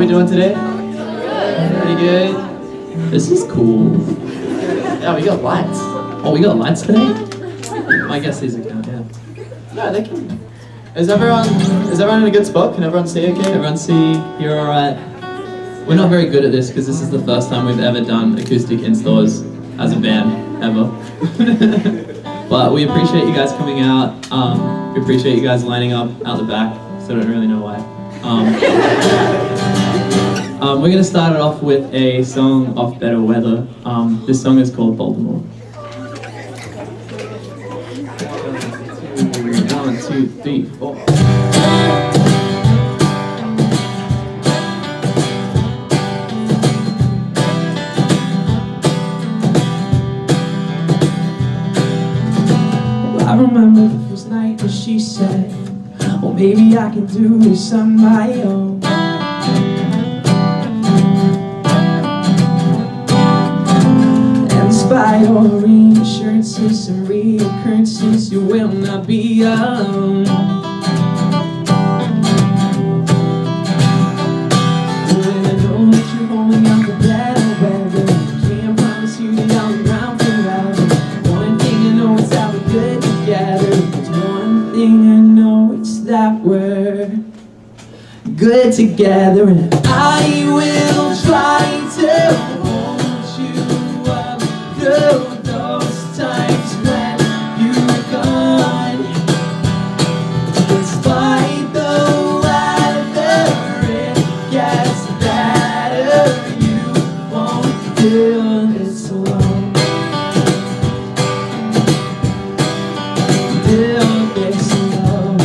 we doing today? Pretty good. This is cool. Yeah, we got lights. Oh, we got lights today? I guess these are count, yeah. No, they can. Is everyone in a good spot? Can everyone see okay? Everyone see? You're alright? We're not very good at this because this is the first time we've ever done acoustic in-stores as a band, ever. But we appreciate you guys coming out. We appreciate you guys lining up out the back, so I don't really know why. We're going to start it off with a song off Better Weather. This song is called Baltimore. 1, 2, 3, 4. I remember the first night that she said, well, maybe I can do this on my own. And despite all the reassurances and reoccurrences, you will not be alone. When I know that you're holding out the better weather, I can't promise you that I'll be around forever. One thing I know is that we're good together. There's one thing I know, it's that we're good together. And I will try to hold you up through those times when you're gone. Despite the weather, it gets better. You won't do this alone. Do this alone.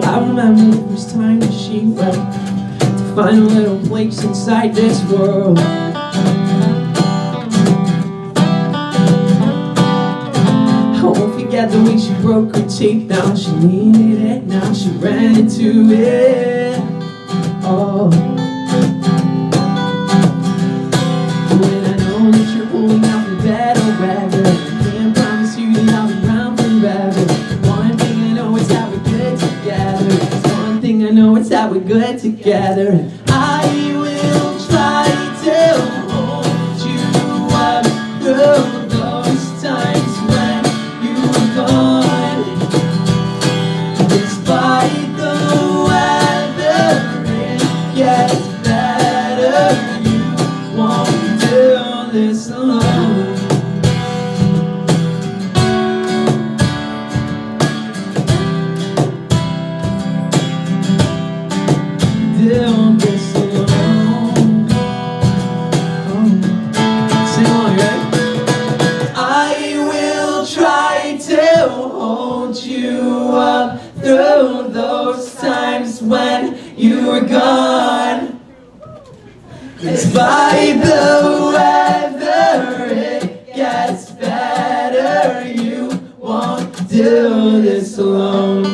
I remember the first time that she went to find a little place inside this world. I won't forget the way she broke her teeth down. She needed it, now she ran into it. Oh. When I know that you're holding out for better weather, I can't promise you that I'll be around forever. One thing I know is that we're good together. There's one thing I know is that we're good together. And I will try to hold you up through those times when you were gone. Despite the weather, it gets better. You won't do this alone. Do this alone. Sing along, right? I will try to hold you up through those times when you were gone. Despite the weather, it gets better. You won't do this alone.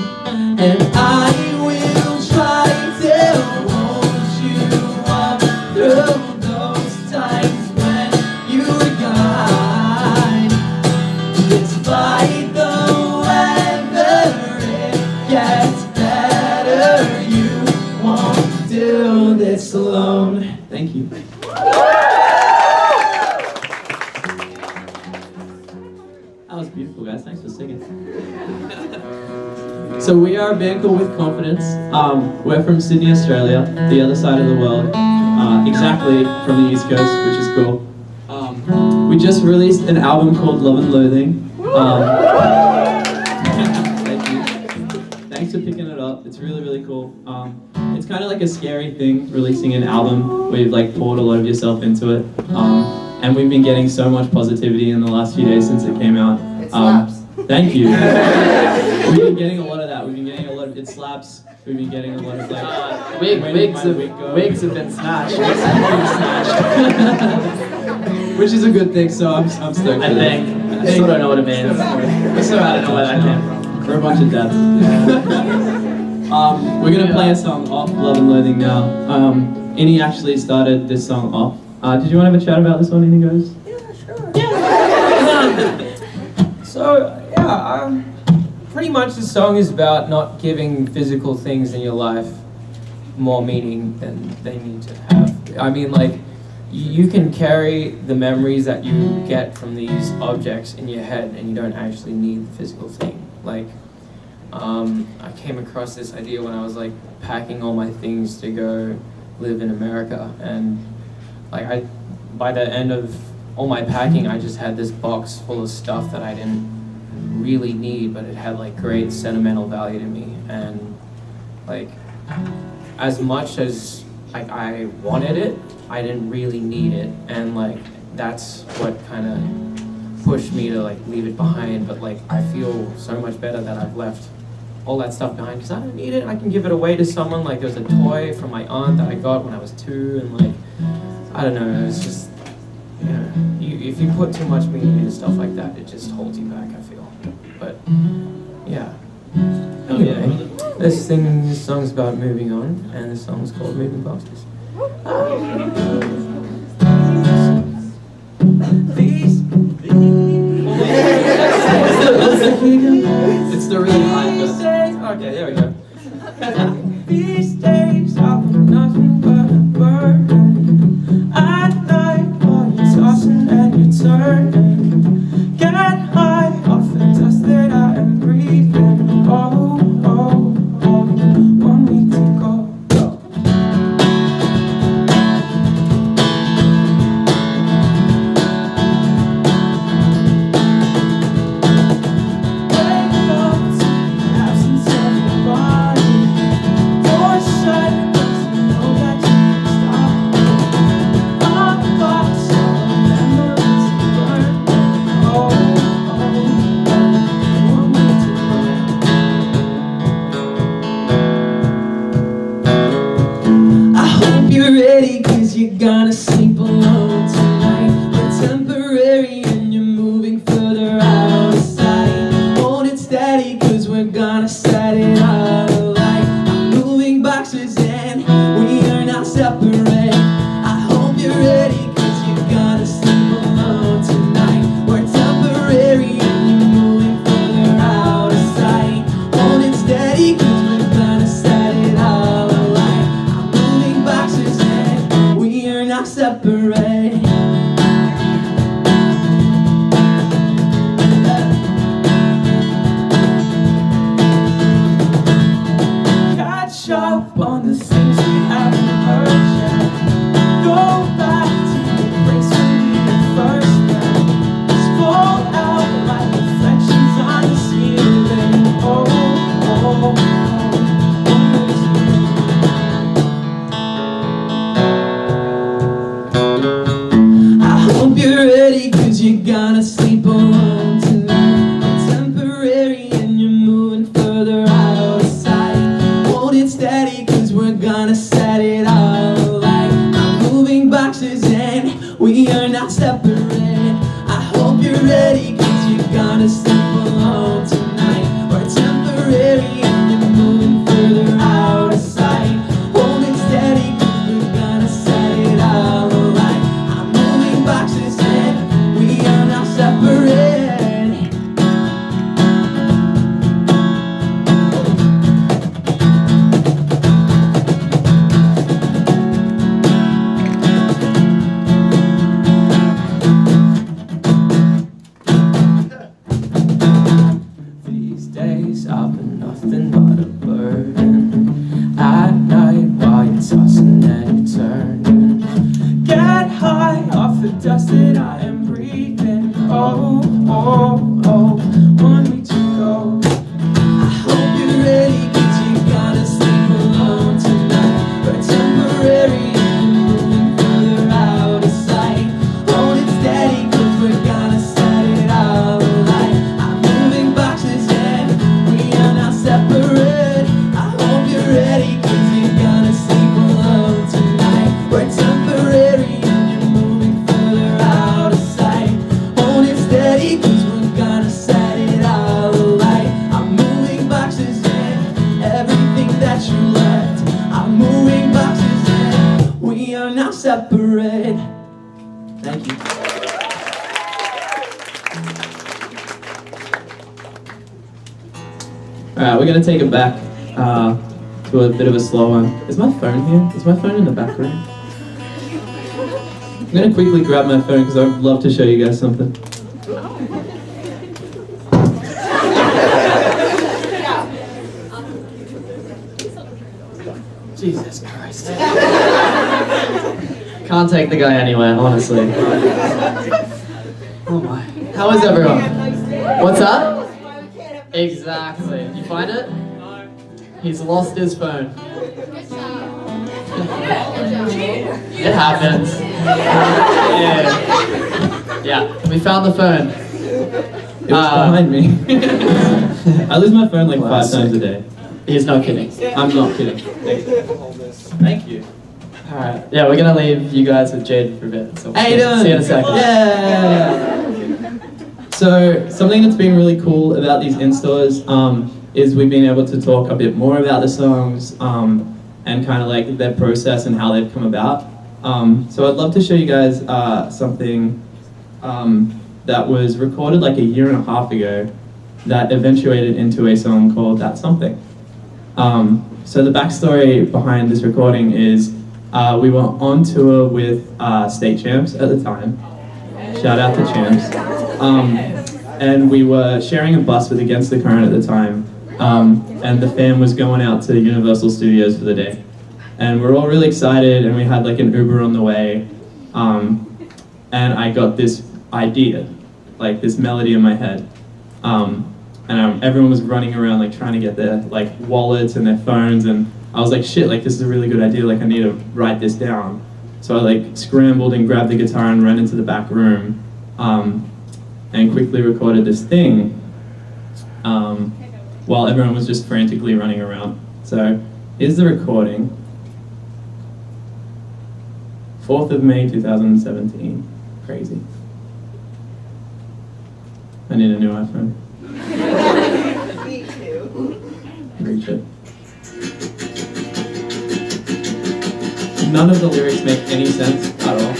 And I will try to hold you up through those times when you were gone. Despite the weather, it gets better. You won't do this alone. Thank you. That was beautiful, guys. Thanks for singing. So we are a band called With Confidence. We're from Sydney, Australia, the other side of the world, exactly from the East Coast, which is cool. We just released an album called Love and Loathing. Thank you. Thanks for picking it up. It's really, really cool. It's kind of like a scary thing, releasing an album where you've like poured a lot of yourself into it. And we've been getting so much positivity in the last few days since it came out. It slaps. Thank you. We've been getting a lot of that. We've been getting a lot of it slaps. We've been getting a lot of like Wigs have been snatched. Which is a good thing, so I'm stoked for I that. still don't know what it means. I still don't know where that came from. We're a bunch of dads. We're gonna play a song off Love and Loathing now. Innie actually started this song off. Did you want to have a chat about this one, Innie, guys? Yeah, sure. Yeah. pretty much the song is about not giving physical things in your life more meaning than they need to have. I mean, like, you can carry the memories that you get from these objects in your head and you don't actually need the physical thing. Like, I came across this idea when I was like packing all my things to go live in America, and like by the end of all my packing, I just had this box full of stuff that I didn't really need, but it had like great sentimental value to me. And like, as much as like I wanted it, I didn't really need it, and like that's what kind of pushed me to like leave it behind. But like I feel so much better that I've left all that stuff behind because I don't need it. I can give it away to someone. Like, there was a toy from my aunt that I got when I was 2, and like, I don't know, it's just, you know, if you put too much meaning into stuff like that, it just holds you back, I feel. But yeah. Anyway, this song's about moving on, and this song's called Moving Boxes. It's the really high bit. Okay, there we go. These days I'm nothing but a burden. At night while you're tossing and you're turning, get high off the dust that I am breathing. Oh, oh, oh, 1 week to go. You're gonna sleep alone tonight. We're temporary and you're moving further out of sight. Hold it steady cause we're gonna set it all alight. I'm moving boxes and we are not separate. I hope you're ready cause you're gonna sleep alone tonight. We're temporary and you're moving further out of sight. Hold it steady cause we're gonna set it all alight. I'm moving boxes and we are not separate. Catch up on the things we haven't heard yet. Go back to the place when we were first met. Just fall out like reflections on the ceiling. Oh, oh, oh. You're ready cause you're gonna sleep alone tonight. We're temporary and you're moving further out of sight. Hold it steady cause we're gonna set it all alight. I'm moving boxes and we are not separate. I hope you're ready cause you're gonna sleep alone tonight. We're temporary and you're moving further out of sight. Hold it steady cause we're gonna set it all alight. I'm moving boxes and we are not separate. These days I've been nothing but a burden. At night while you're tossing and you're turning, get high off the dust that I am breathing. Oh, oh, oh, 1 week to go. I hope you're ready cause you're gonna sleep alone tonight. We're temporary and we're moving further out of sight. Hold it steady cause we're gonna set it all alight. I'm moving boxes and we are not separate. I hope you're ready cause you're gonna sleep alone tonight. We're temporary and you're moving further out of sight. Hold it steady cause we're gonna set it all alight. I'm moving boxes and everything that you left. I'm moving boxes and we are not separate. Thank you. Alright, we're gonna take it back to a bit of a slow one. Is my phone here? Is my phone in the background? I'm gonna quickly grab my phone because I'd love to show you guys something. Jesus Christ. Can't take the guy anywhere, honestly. Oh my. How is everyone? What's that? Exactly. Did you find it? He's lost his phone. It happens. Yeah, we found the phone. It was behind me. I lose my phone like 5 times a day. He's not kidding. I'm not kidding. Thank you. Alright, yeah, we're gonna leave you guys with Jade for a bit. So How you doing? see you in a second. Yeah! So, something that's been really cool about these in-stores is we've been able to talk a bit more about the songs and kind of like their process and how they've come about. So I'd love to show you guys something that was recorded like 1.5 years ago that eventuated into a song called That's Something. So the backstory behind this recording is we were on tour with State Champs at the time. Shout out to Champs. And we were sharing a bus with Against the Current at the time. And the fam was going out to Universal Studios for the day. And we're all really excited, and we had like an Uber on the way. And I got this idea, like this melody in my head. And everyone was running around like trying to get their like wallets and their phones, and I was like, shit, like this is a really good idea, like I need to write this down. So I like scrambled and grabbed the guitar and ran into the back room and quickly recorded this thing while everyone was just frantically running around. So here's the recording. 4th of May 2017. Crazy. I need a new iPhone. Me too. Reach it. None of the lyrics make any sense at all.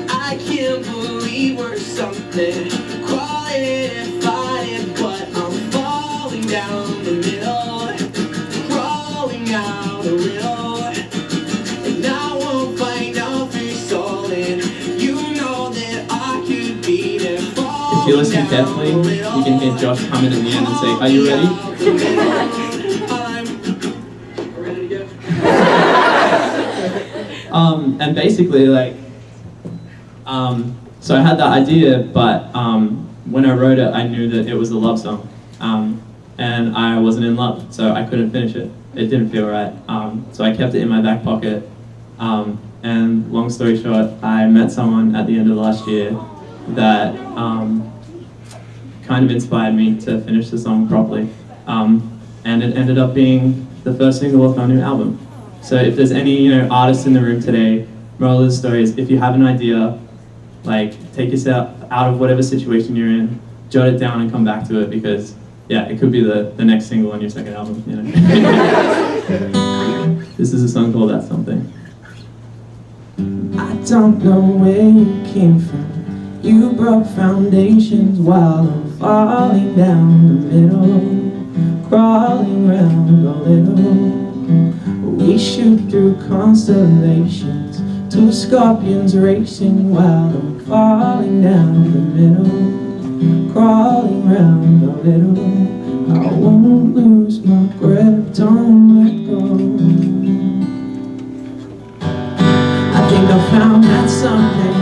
I can't believe we're something, crawling and fighting, but I'm falling down the middle, crawling out the riddle, and I won't find out for solid. You know that I could be there. If you listen carefully, you can hear Josh come in at the end and say, "Are you ready?" I'm ready to go. And basically, like, so I had that idea, but when I wrote it, I knew that it was a love song, and I wasn't in love, so I couldn't finish it. It didn't feel right, so I kept it in my back pocket. And long story short, I met someone at the end of last year that kind of inspired me to finish the song properly, and it ended up being the first single off our new album. So if there's any artists in the room today, moral of the story is if you have an idea, like take yourself out of whatever situation you're in, jot it down and come back to it, because yeah, it could be the next single on your second album. This is a song called That's Something. I don't know where you came from. You broke foundations while I'm falling down the middle, crawling round a little. We shoot through constellations, 2 scorpions racing while I'm falling down the middle, crawling round a little. I won't lose my grip, don't let go. I think I found that something.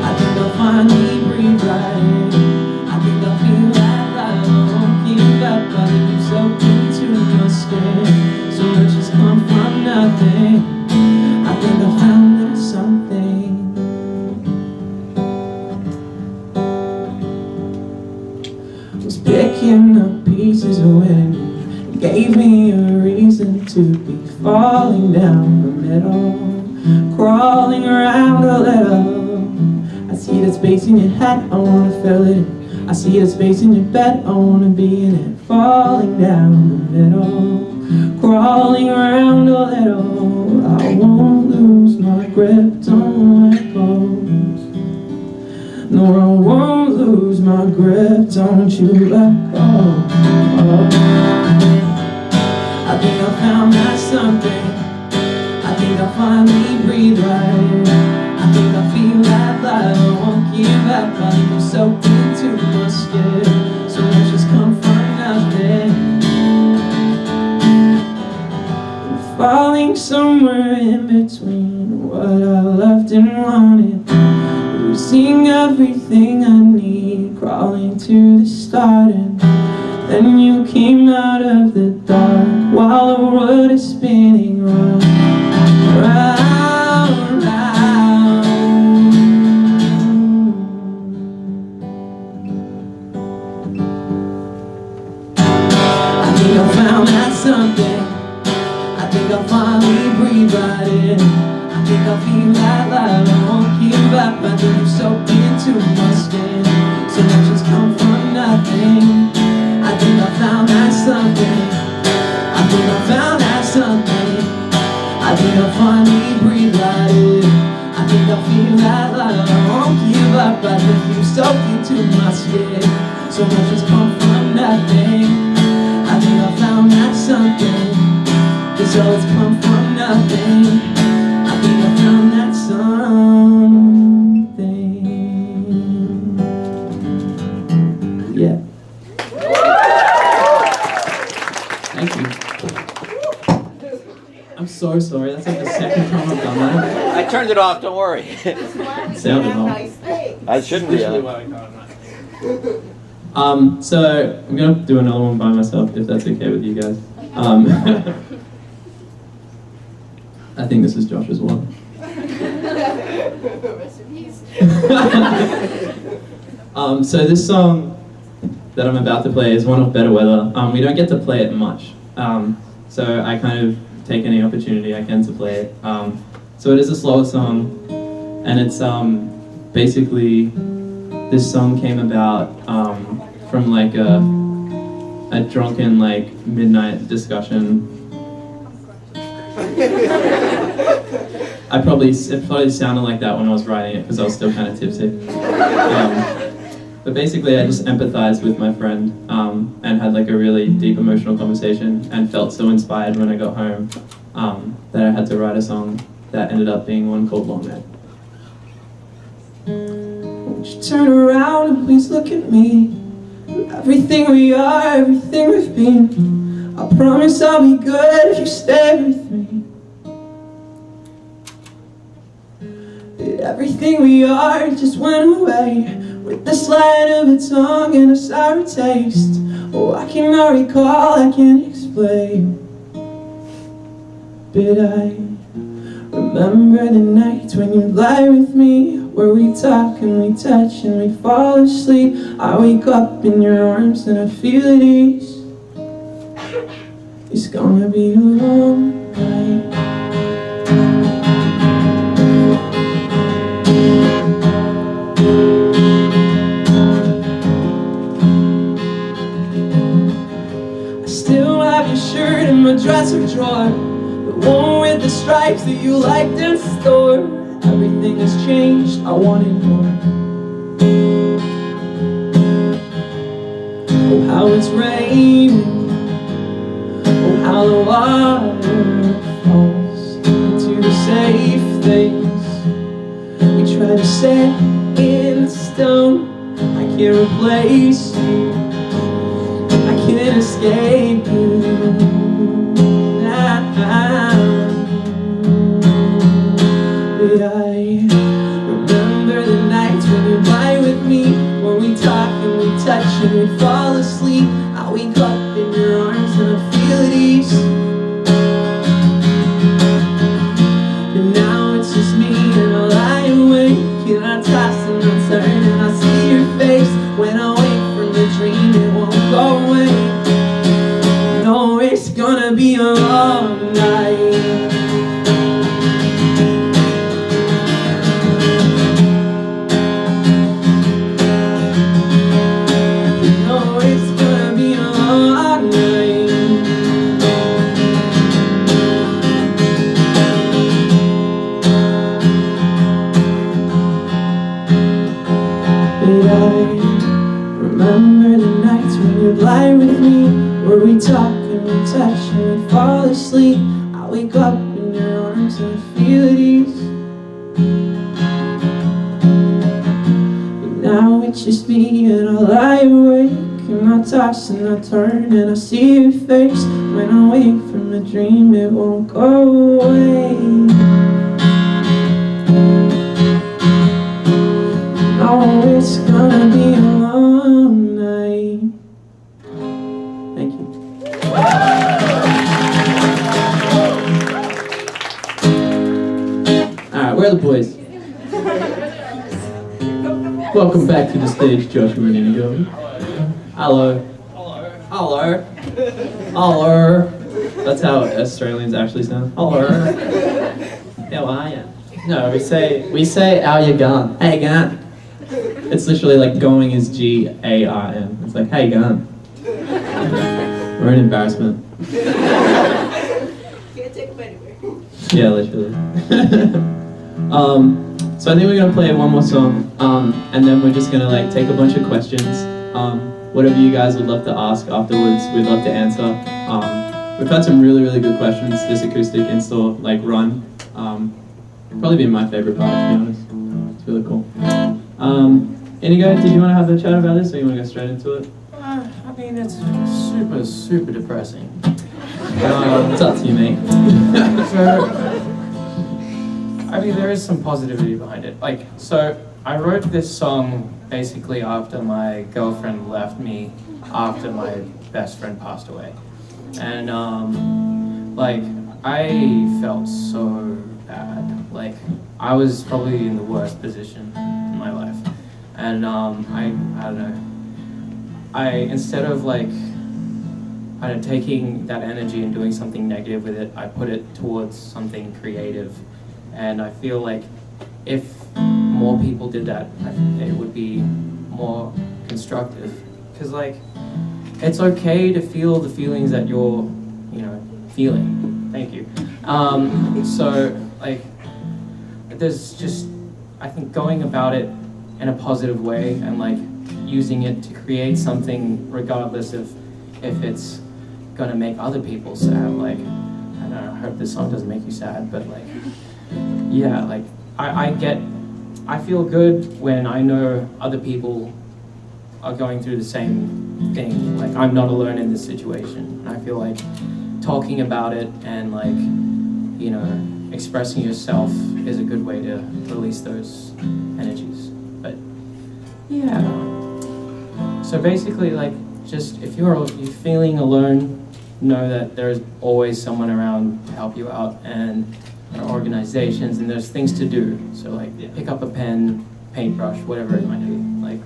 I think I'll finally breathe right in. I think I'll feel that light. I won't give up. I think you're so into your skin. So much has come from nothing. I think I found that something. Was picking up pieces when you gave me a reason to be falling down the middle, crawling around a little. I see that space in your head, I wanna fill it in. I see that space in your bed, I wanna be in it. Falling down the middle, crawling around a little. I won't lose my grip, don't let go. No, I won't lose my grip, don't you let go. I think I found that something. I think I finally breathe right. I think I feel that light. I won't give up. I think I'm soaked into my skin. So much has come from nothing. I'm falling somewhere in between what I loved and wanted. Losing everything I need, crawling to the start, and then you came out of the dark while the world is spinning round, round, round. I think I found that something. I think I finally breathe right in. I think I feel that light. I won't give up. I think I'm soaked into my skin. So much has come from nothing. I think I found that something. I think I found that something. I think I finally breathe right in. I think I feel that light. I won't give up. I think you soaked into my skin. So much has come from nothing. I think I found that something. 'Cause all it's come from nothing. I think I found that something. Yeah. Thank you. I'm so sorry. That's like the second time I've done that. I turned it off, don't worry. Sounded off. Nice thing. I shouldn't be. So I'm gonna do another one by myself if that's okay with you guys. I think this is Josh's one. So this song that I'm about to play is one of Better Weather. We don't get to play it much, so I kind of take any opportunity I can to play it. So it is a slower song, and it's basically this song came about from like a drunken like midnight discussion. It probably sounded like that when I was writing it because I was still kind of tipsy. But basically I just empathized with my friend and had like a really deep emotional conversation and felt so inspired when I got home that I had to write a song that ended up being one called Long Night. Won't you turn around and please look at me? Everything we are, everything we've been, I promise I'll be good if you stay with me. Everything we are just went away with the slide of a tongue and a sour taste. Oh, I cannot recall, I can't explain. But I remember the nights when you'd lie with me, where we talk and we touch and we fall asleep. I wake up in your arms and I feel at ease. It's gonna be a long night. Shirt in my dresser drawer, the one with the stripes that you liked in store. Everything has changed, I wanted more. Oh, how it's raining. Oh, how the water falls into the safe things we try to set in stone. I can't replace you, I can't escape you now. But I remember the nights when you lie with me, when we talk and we touch and we fall asleep. I wake up in your arms and I feel at ease. But now it's just me and I lie awake and I toss and I turn and I see your face. When I wake from the dream, it won't go away. No, it's gonna be a long night. remember the nights when you'd lie with me, where we talk and we touch and we fall asleep. I wake up in your arms and I feel at ease. But now it's just me and I lie awake and I toss and I turn and I see your face. When I wake from a dream, it won't go away. Oh, it's gonna be a long night. Thank you. Alright, where are the boys? Welcome back to the stage, Joshua and Inigo. Hello. Hello. Hello. That's how Australians actually sound. Hello. How are ya? No, we say how you going? How you going? It's literally like going is G-A-R-N. It's like, how you going? We're an embarrassment. Can't take them anywhere. Yeah, literally. So I think we're gonna play one more song, and then we're just gonna like take a bunch of questions. Whatever you guys would love to ask afterwards, we'd love to answer. We've had some really, really good questions this acoustic install, like run. Probably been my favorite part, to be honest. It's really cool. Inigo, did you want to have a chat about this, or you want to go straight into it? I mean, it's super, super depressing. It's up to you, mate. So, I mean, there is some positivity behind it. Like, so I wrote this song basically after my girlfriend left me after my best friend passed away. And, like, I felt so bad. Like, I was probably in the worst position in my life. And, I don't know. Instead of, like, I don't know, taking that energy and doing something negative with it, I put it towards something creative. And I feel like if more people did that, it would be more constructive. Because, like, it's okay to feel the feelings that you're, you know, feeling. Thank you. So, like, there's just, I think, going about it in a positive way and, like, using it to create something regardless of if it's gonna make other people sad. Like, I don't know, I hope this song doesn't make you sad, but, like, yeah, like, I feel good when I know other people are going through the same thing. Like, I'm not alone in this situation. I feel like talking about it and, like, you know, expressing yourself is a good way to release those energies. But yeah, so basically, like, just if you're feeling alone, know that there's always someone around to help you out, and there are organizations and there's things to do. So, like, pick up a pen, paintbrush, whatever it might be. Like,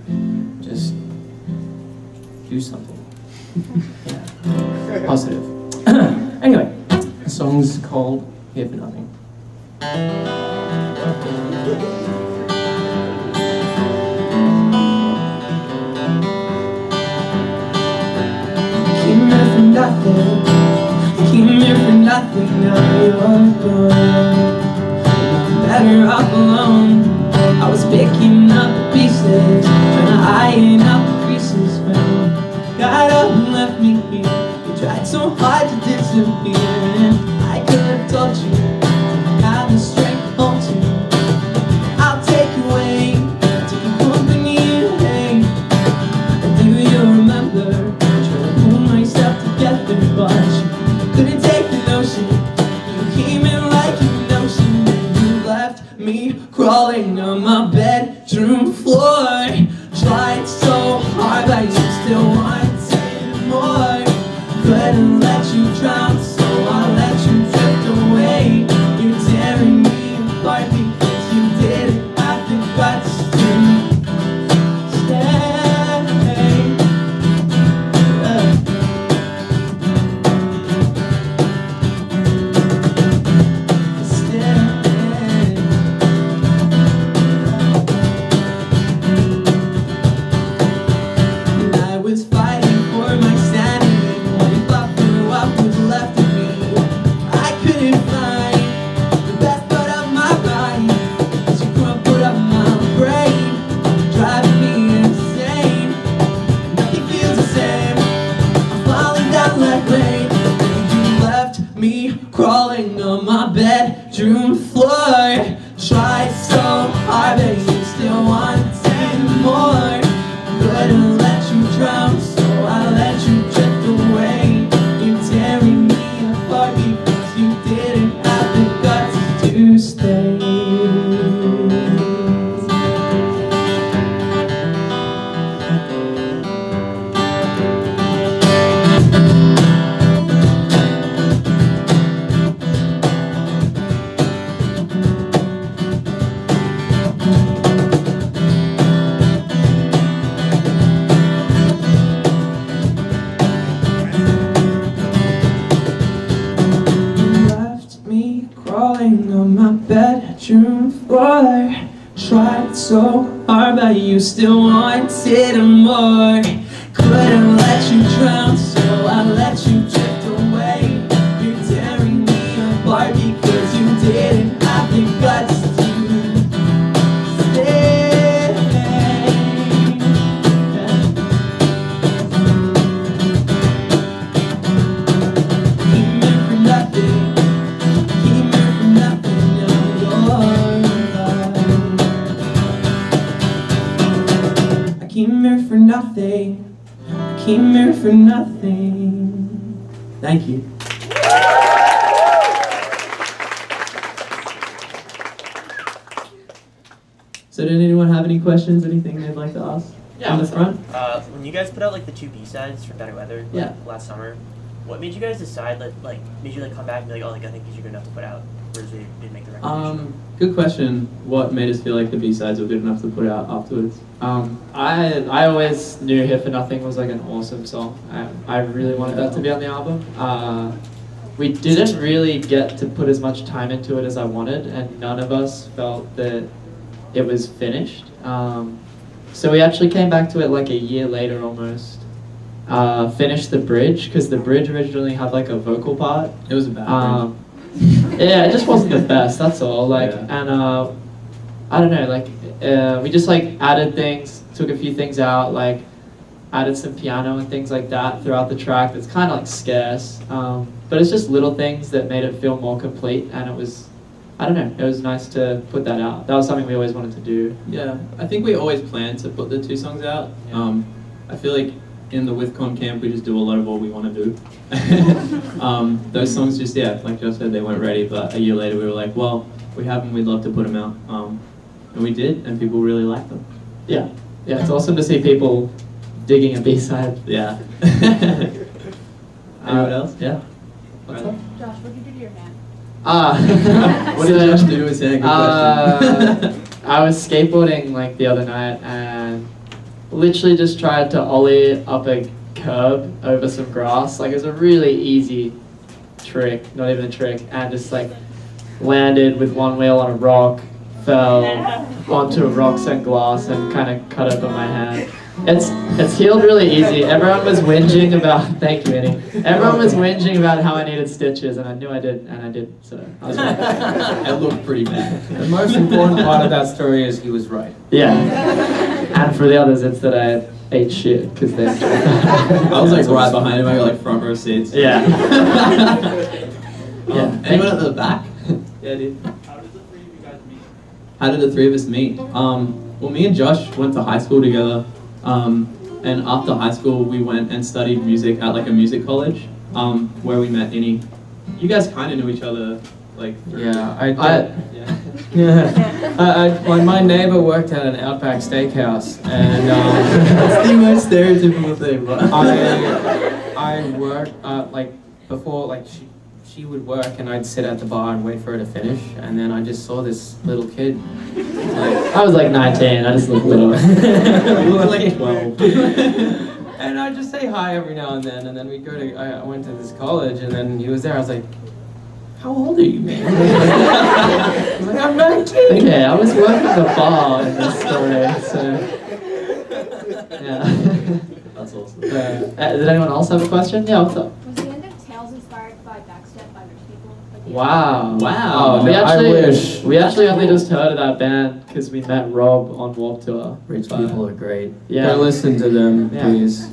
just do something. Yeah, positive. Anyway, the song's called Here for Nothing. Came here for nothing, came here for nothing, now you're gone. I'm better off alone. I was picking up the pieces, trying to iron out the creases. When you got up and left me here, you tried so hard to disappear. And I could have told you, have the strength to hold you. I'll take you away, take you company away. And do you remember trying to pull myself together, but you couldn't take the notion. You came in like an ocean, and you left me crawling on my bedroom floor. Tried so hard, but you still wanted more. Couldn't let you drown, so I let you drift away. You're tearing me apart because you didn't have the guts to stay. And I was fighting June 4. Tried so hard, but you still wanted more. Couldn't let you drown, so I let you drift away. You're tearing me apart because you didn't have the guts to stay. Came here for nothing. Came here for nothing. Now you're I came here for nothing. I came here for nothing. Thank you. So did anyone have any questions, anything they'd like to ask? Yeah, On the what's up? front? When you guys put out like the two B-sides for Better Weather Yeah. last summer, what made you guys decide made you come back and be like, oh, like I think these are good enough to put out, whereas they didn't make the recommendation? Good question. What made us feel like the B-sides were good enough to put out afterwards? I always knew Here for Nothing was like an awesome song. I really wanted that to be on the album. We didn't really get to put as much time into it as I wanted, and none of us felt that it was finished. So we actually came back to it like a year later almost. Finished the bridge, because the bridge originally had like a vocal part. It was a bad bridge. Yeah, it just wasn't the best, that's all. Like, Yeah. and I don't know, like we just like added things, took a few things out, like added some piano and things like that throughout the track. That's kind of like scarce, but it's just little things that made it feel more complete. And it was, I don't know, it was nice to put that out. That was something we always wanted to do. Yeah, I think we always planned to put the two songs out. I feel like in the WithCon camp we just do a lot of what we want to do. Those songs just, yeah, like Josh said, they weren't ready, but a year later we were like, well, we have them, we'd love to put them out. And we did, and people really liked them. Yeah, yeah, it's awesome to see people digging a B-side. Yeah. Anyone else? Yeah. What's up? Josh, what did you do to your hand? What did Josh do? Was saying a good question. I was skateboarding like the other night and literally just tried to ollie up a curb over some grass. Like it was a really easy trick, not even a trick, and just like landed with one wheel on a rock, fell onto rocks and glass and kind of cut open my hand. It's healed really easy. Everyone was whinging about, thank you, Annie. Everyone was whinging about how I needed stitches, and I knew I did, and I did, so I was right. It looked pretty bad. The most important part of that story is he was right. Yeah. And for the others, it's that I ate shit, because they I was like right behind him, I got like front row seats. Yeah. Anyone at the back? Yeah, dude. How did the three of us meet? Well, me and Josh went to high school together. And after high school, we went and studied music at like a music college, where we met Innie. You guys kind of knew each other, like. Yeah, Yeah. yeah. My neighbor worked at an Outback Steakhouse, and That's the most stereotypical thing, but. I worked like before, like she would work, and I'd sit at the bar and wait for her to finish, and then I just saw this little kid. I was like 19, I just looked little. You were like 12. And I'd just say hi every now and then we'd go to, I went to this college, and then he was there. I was like, how old are you, man? I was like, I'm 19. Okay, I was working the bar in this story, so. Yeah. That's awesome. Did anyone else have a question? Yeah, what's up? Was the end of Tales inspired by Backstep by Rich People? Like the Wow. Wow. Oh, I wish. We actually only just heard of that band because we met Rob on Warped Tour. Rich But- people are great. Yeah. Go listen to them, Yeah. please.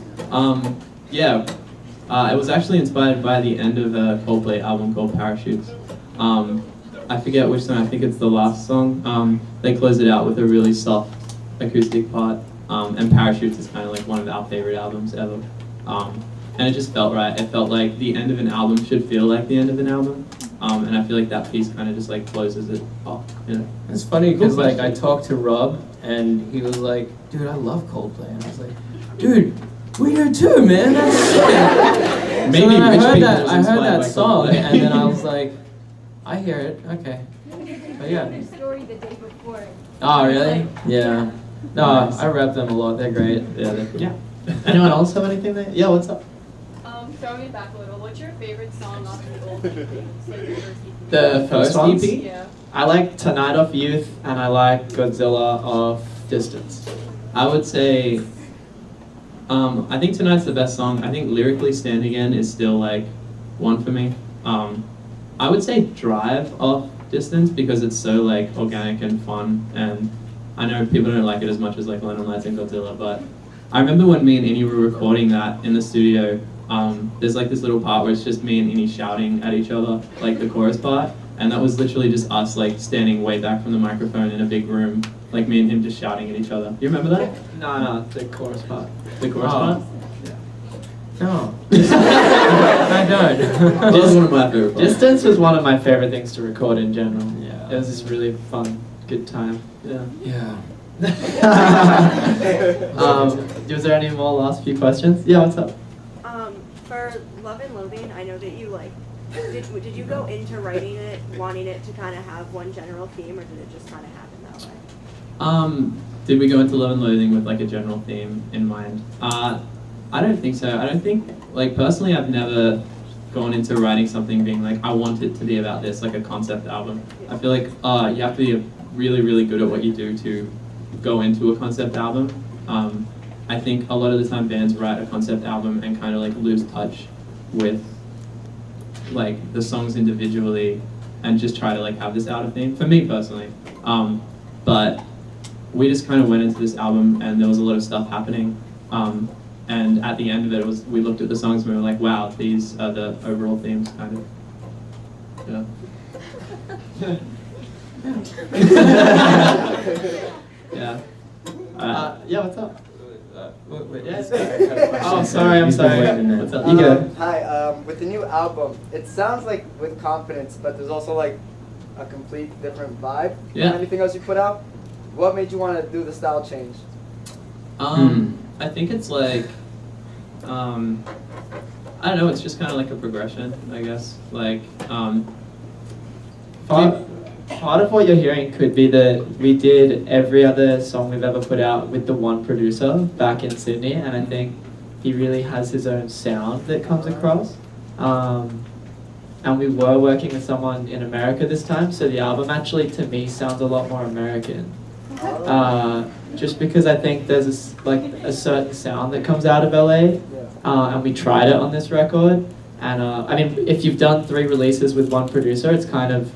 Yeah. It was actually inspired by the end of a Coldplay album called Parachutes. I forget which song, I think it's the last song. They close it out with a really soft acoustic part. And Parachutes is kind of like one of our favorite albums ever. And it just felt right. It felt like the end of an album should feel like the end of an album. And I feel like that piece kind of just like closes it off, you know? It's funny because like I talked to Rob, and he was like, dude, I love Coldplay. And I was like, dude, we do too, man. That's sick. Maybe so then I Rich heard People that, was I heard inspired that by song, Coldplay. and then I was like, I hear it, okay. But yeah. Their story the day before. Oh, really? Yeah. No, I rep them a lot. They're great. Yeah. Anyone else have anything? Yeah, what's up? throwing it back a little, what's your favorite song off the old EP? Like your first EP? The first ones? EP? Yeah. I like Tonight off Youth, and I like Godzilla off Distance. I would say, I think Tonight's the best song. I think lyrically Stand Again is still like one for me. I would say Drive off Distance because it's so like organic and fun, and I know people don't like it as much as like London Lights and Godzilla, but I remember when me and Innie were recording that in the studio, there's like this little part where it's just me and Innie shouting at each other, like the chorus part, and that was literally just us like standing way back from the microphone in a big room, like me and him just shouting at each other. You remember that? No, the chorus part. The chorus Oh. part? No. I don't. That was one of my favorite parts. Distance was one of my favorite things to record in general. Yeah. It was just really fun, good time. Yeah. Yeah. Was there any more last few questions? Yeah, what's up? For Love and Loathing, I know that you did you go into writing it wanting it to kind of have one general theme, or did it just kind of happen that way? Did we go into Love and Loathing with like a general theme in mind? I don't think so. I don't think, like personally, I've never gone into writing something being like, I want it to be about this, like a concept album. I feel like you have to be really, really good at what you do to go into a concept album. I think a lot of the time bands write a concept album and kind of like lose touch with like the songs individually and just try to like have this outer theme, for me personally. But we just kind of went into this album and there was a lot of stuff happening. And at the end of it, we looked at the songs and we were like, wow, these are the overall themes, kind of. Yeah. Yeah. Yeah, what's up? Wait, Yes. oh, sorry, I'm sorry. What's up? You go. Hi, with the new album, it sounds like with confidence, but there's also like a complete different vibe Yeah. than anything else you put out. What made you want to do the style change? I think it's like, I don't know, it's just kind of like a progression, I guess. Like, Part of what you're hearing could be that we did every other song we've ever put out with the one producer back in Sydney, and I think he really has his own sound that comes across. And we were working with someone in America this time, so the album actually to me sounds a lot more American. Just because I think there's a certain sound that comes out of LA, and we tried it on this record. And I mean, if you've done 3 releases with one producer, it's kind of